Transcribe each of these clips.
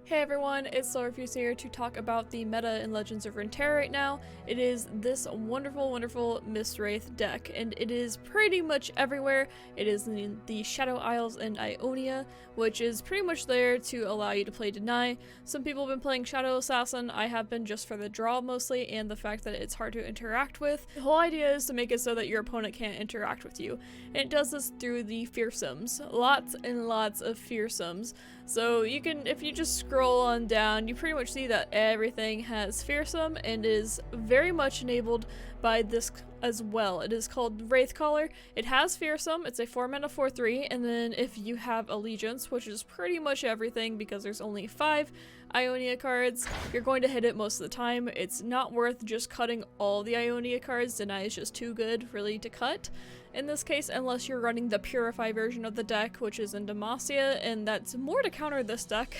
Hey everyone, it's Silverfuse here to talk about the meta in Legends of Runeterra right now. It is this wonderful, wonderful Mistwraith deck, and it is pretty much everywhere. It is in the Shadow Isles and Ionia, which is pretty much there to allow you to play Deny. Some people have been playing Shadow Assassin. I have been just for the draw mostly, and the fact that it's hard to interact with. The whole idea is to make it so that your opponent can't interact with you, and it does this through the Fearsomes. Lots and lots of Fearsomes. So you can, if you just scroll on down, you pretty much see that everything has Fearsome and is very much enabled by this as well. It is called Wraithcaller. It has Fearsome, it's a 4-mana 4/3, and then if you have Allegiance, which is pretty much everything because there's only 5 Ionia cards, you're going to hit it most of the time. It's not worth just cutting all the Ionia cards. Deny is just too good really to cut in this case, unless you're running the Purify version of the deck, which is in Demacia, and that's more to counter this deck,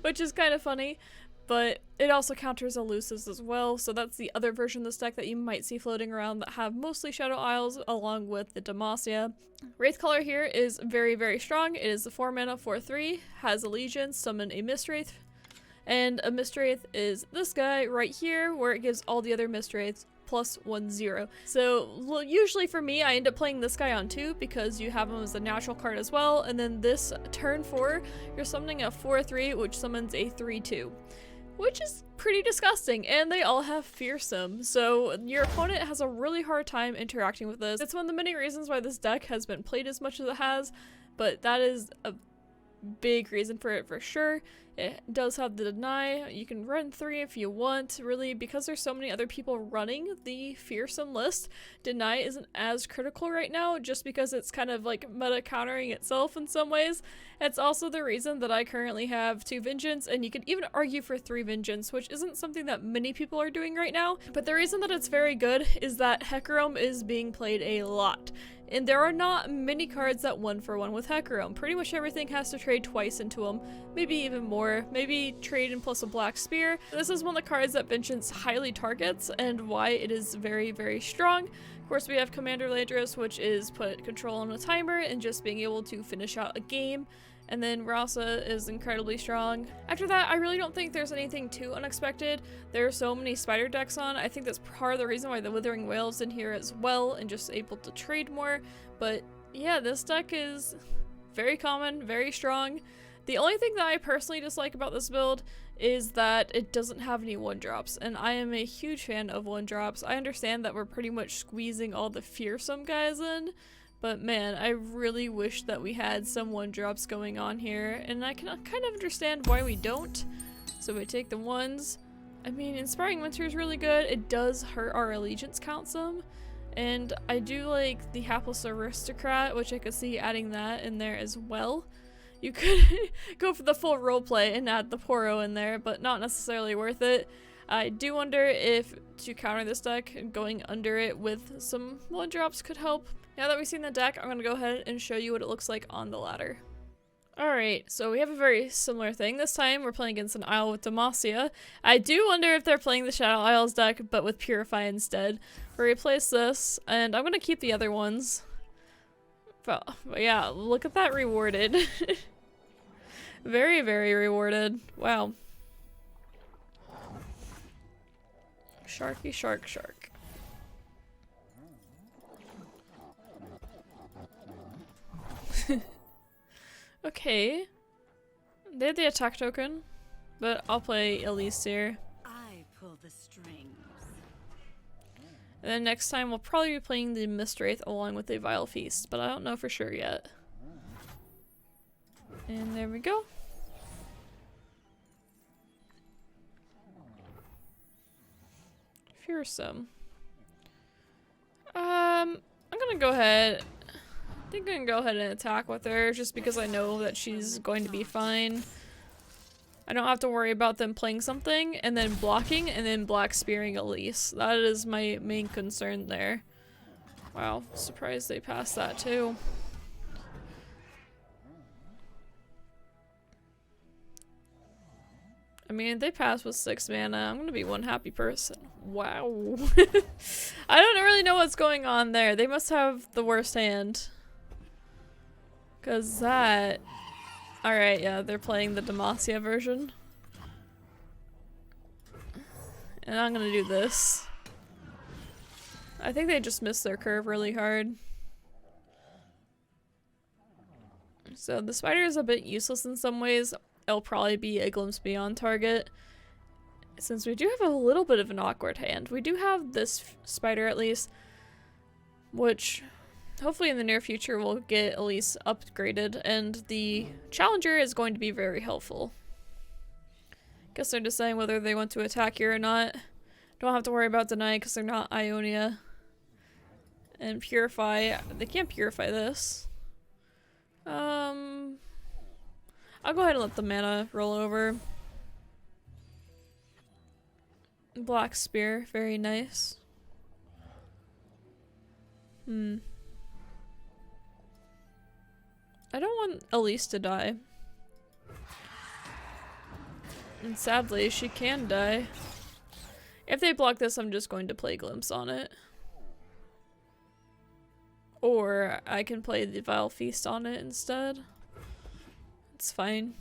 which is kind of funny, but it also counters Elusives as well, so that's the other version of this deck that you might see floating around that have mostly Shadow Isles along with the Demacia. Wraithcaller here is very, very strong. It is a 4-mana 4/3, has Allegiance, summon a Mistwraith, and a Mistwraith is this guy right here, where it gives all the other Mistwraiths +1/0. So usually for me, I end up playing this guy on 2 because you have him as a natural card as well, and then this turn 4, you're summoning a 4/3 which summons a 3/2. Which is pretty disgusting, and they all have Fearsome, so your opponent has a really hard time interacting with this. It's one of the many reasons why this deck has been played as much as it has, but that is a big reason for it for sure. It does have the Deny. You can run 3 if you want, really, because there's so many other people running the Fearsome list. Deny isn't as critical right now, just because it's kind of like meta countering itself in some ways. It's also the reason that I currently have 2 Vengeance, and you could even argue for 3 Vengeance, which isn't something that many people are doing right now. But the reason that it's very good is that Hecarim is being played a lot. And there are not many cards that 1-for-1 with Hecarim. Pretty much everything has to trade twice into them, maybe even more, maybe trade in plus a Black Spear. This is one of the cards that Vengeance highly targets and why it is very, very strong. Of course, we have Commander Ledros, which is put control on a timer and just being able to finish out a game. And then Rhasa is incredibly strong. After that, I really don't think there's anything too unexpected. There are so many spider decks on. I think that's part of the reason why the Withering Whale's in here as well and just able to trade more. But yeah, this deck is very common, very strong. The only thing that I personally dislike about this build is that it doesn't have any 1-drops, and I am a huge fan of 1-drops. I understand that we're pretty much squeezing all the Fearsome guys in, but man, I really wish that we had some 1-drops going on here, and I can kind of understand why we don't. So we take the 1s. I mean, Inspiring Winter is really good. It does hurt our Allegiance count some, and I do like the Hapless Aristocrat, which I could see adding that in there as well. You could go for the full roleplay and add the Poro in there, but not necessarily worth it. I do wonder if, to counter this deck, going under it with some 1-drops could help. Now that we've seen the deck, I'm going to go ahead and show you what it looks like on the ladder. Alright, so we have a very similar thing. This time we're playing against an Isle with Demacia. I do wonder if they're playing the Shadow Isles deck, but with Purify instead. We'll replace this, and I'm going to keep the other ones. But yeah, look at that rewarded. Very, very rewarded. Wow. Sharky, shark, shark. Okay. They had the attack token, but I'll play Elise here. I pull the strings. And then next time we'll probably be playing the Mistwraith along with a Vile Feast, but I don't know for sure yet. And there we go. Fearsome. I'm gonna go ahead. I think I'm gonna go ahead and attack with her just because I know that she's going to be fine. I don't have to worry about them playing something and then blocking and then Black Spearing Elise. That is my main concern there. Wow, surprised they passed that too. I mean, if they pass with 6 mana, I'm gonna be one happy person. Wow. I don't really know what's going on there. They must have the worst hand. Cause that Alright, yeah, they're playing the Demacia version. And I'm gonna do this. I think they just missed their curve really hard. So the spider is a bit useless in some ways. It'll probably be a glimpse beyond target. Since we do have a little bit of an awkward hand. We do have this spider at least, which hopefully in the near future we'll get Elise upgraded, and the challenger is going to be very helpful. Guess they're deciding whether they want to attack here or not. Don't have to worry about deny because they're not Ionia. And purify, they can't purify this. I'll go ahead and let the mana roll over. Black spear, very nice. I don't want Elise to die. And sadly, she can die. If they block this, I'm just going to play Glimpse on it. Or I can play the Vile Feast on it instead. It's fine.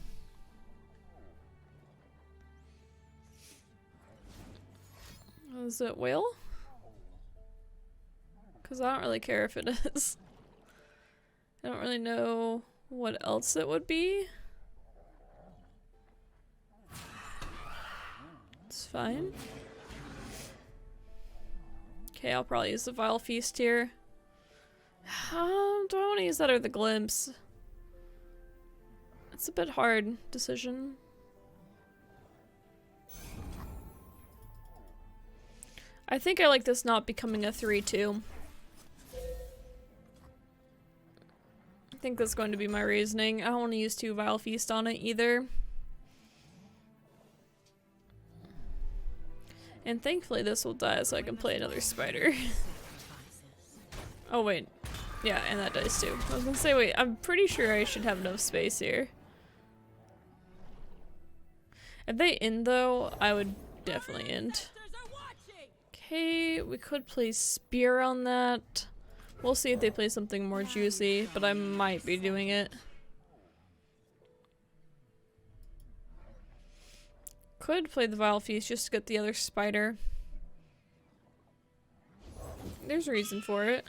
Is it whale? Because I don't really care if it is. I don't really know what else it would be. It's fine. Okay, I'll probably use the Vile Feast here. Do I want to use that or the Glimpse? It's a bit hard decision. I think I like this not becoming a 3-2. I think that's going to be my reasoning. I don't want to use 2 Vile Feast on it either. And thankfully this will die so I can play another spider. Oh wait. Yeah, and that dies too. I was gonna say, wait, I'm pretty sure I should have enough space here. If they end though, I would definitely end. Okay, we could play Spear on that. We'll see if they play something more juicy, but I might be doing it. Could play the Vile Feast just to get the other spider. There's a reason for it.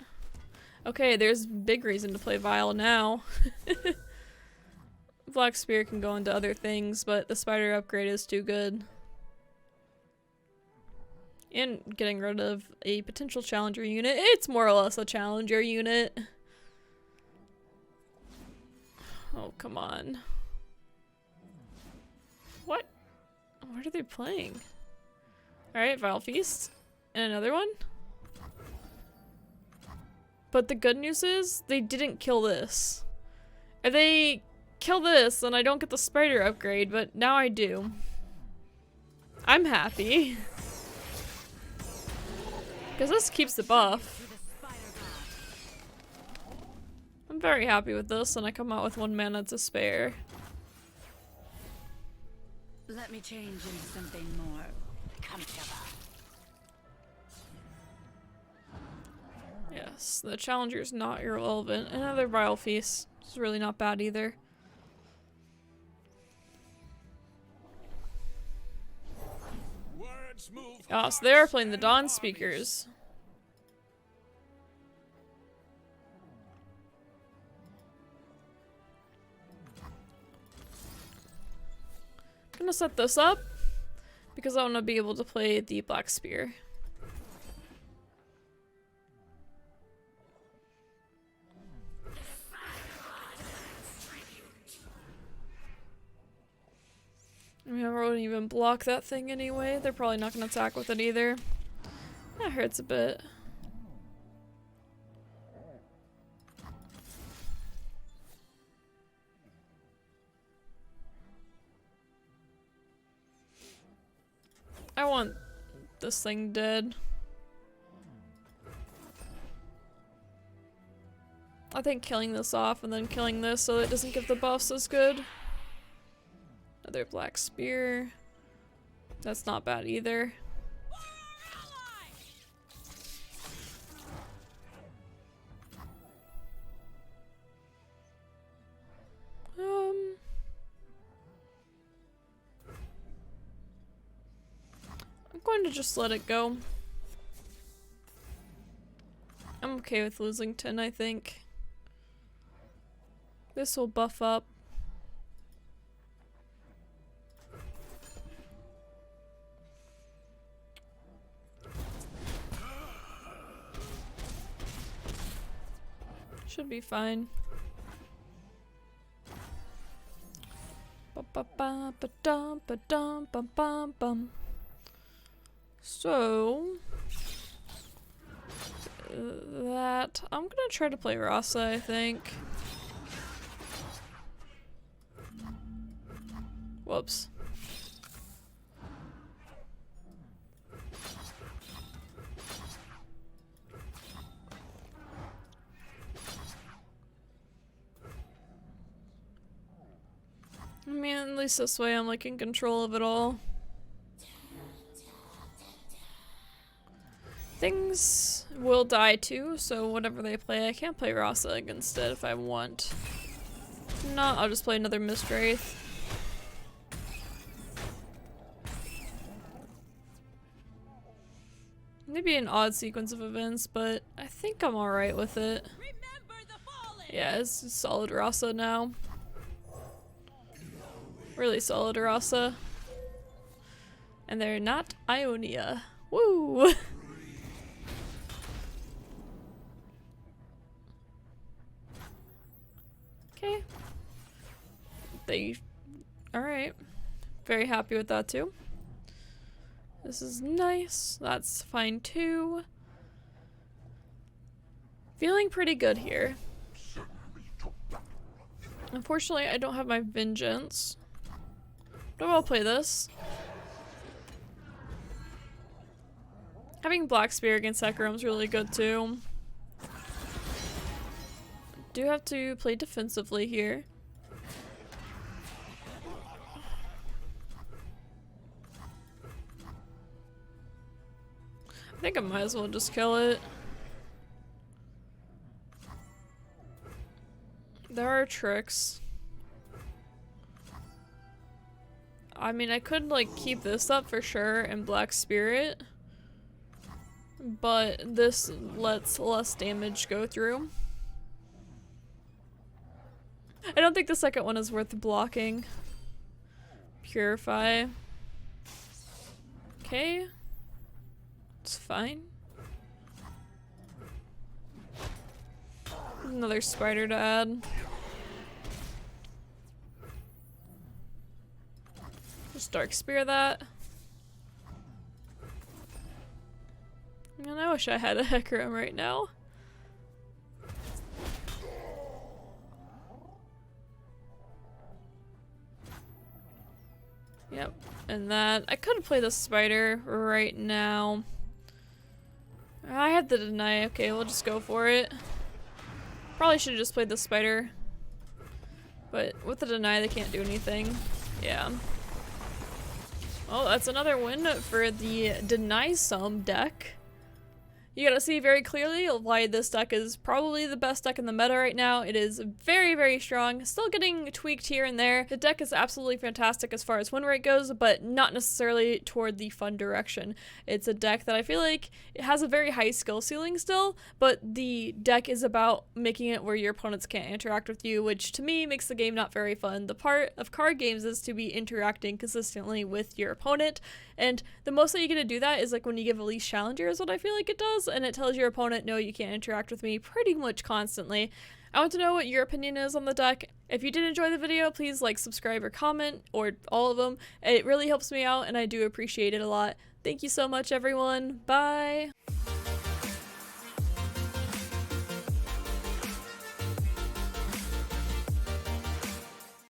Okay, there's big reason to play Vile now. Black Spear can go into other things, but the spider upgrade is too good. And getting rid of a potential challenger unit. It's more or less a challenger unit. Oh, come on. What? What are they playing? Alright, Vile Feast. And another one? But the good news is, they didn't kill this. If they kill this, then I don't get the spider upgrade, but now I do. I'm happy. Because this keeps the buff. I'm very happy with this, and I come out with 1 mana to spare. Let me change into something more comfortable. Yes, the challenger's not irrelevant. Another Vile Feast is really not bad either. Oh, so they are playing the Dawn Speakers. I'm gonna set this up because I want to be able to play the Black Spear. I mean, I won't even block that thing anyway. They're probably not going to attack with it either. That hurts a bit. I want this thing dead. I think killing this off and then killing this so it doesn't give the buffs is good. Another Black Spear. That's not bad either. going to just let it go. I'm okay with losing 10, I think. This will buff up. Should be fine. So that I'm gonna try to play Rhasa, I think. Whoops. I mean, at least this way I'm like in control of it all. Things will die too, so whatever they play, I can't play Rhasa against it if I want. If not, I'll just play another Mistwraith. Maybe an odd sequence of events, but I think I'm alright with it. Yeah, it's a solid Rhasa now. Really solid Rhasa. And they're not Ionia. Woo! Okay. Alright. Very happy with that too. This is nice. That's fine too. Feeling pretty good here. Unfortunately, I don't have my vengeance. But I'll play this. Having Black Spear against Hecarim is really good too. Do have to play defensively here. I think I might as well just kill it. There are tricks. I mean, I could like keep this up for sure and Black Spirit, but this lets less damage go through. I don't think the second one is worth blocking. Purify. Okay. It's fine. Another spider to add. Just Dark Spear that. Man, I wish I had a Hecarim right now. Yep, and that. I could play the spider right now. I had the deny. Okay, we'll just go for it. Probably should have just played the spider. But with the deny, they can't do anything. Yeah. Oh, that's another win for the Deny Some deck. You gotta see very clearly why this deck is probably the best deck in the meta right now. It is very, very strong. Still getting tweaked here and there. The deck is absolutely fantastic as far as win rate goes, but not necessarily toward the fun direction. It's a deck that I feel like it has a very high skill ceiling still, but the deck is about making it where your opponents can't interact with you, which to me makes the game not very fun. The part of card games is to be interacting consistently with your opponent, and the most that you get to do that is like when you give Elise Challenger is what I feel like it does, and it tells your opponent, no, you can't interact with me pretty much constantly. I want to know what your opinion is on the deck. If you did enjoy the video, please like, subscribe, or comment, or all of them. It really helps me out, and I do appreciate it a lot. Thank you so much, everyone. Bye!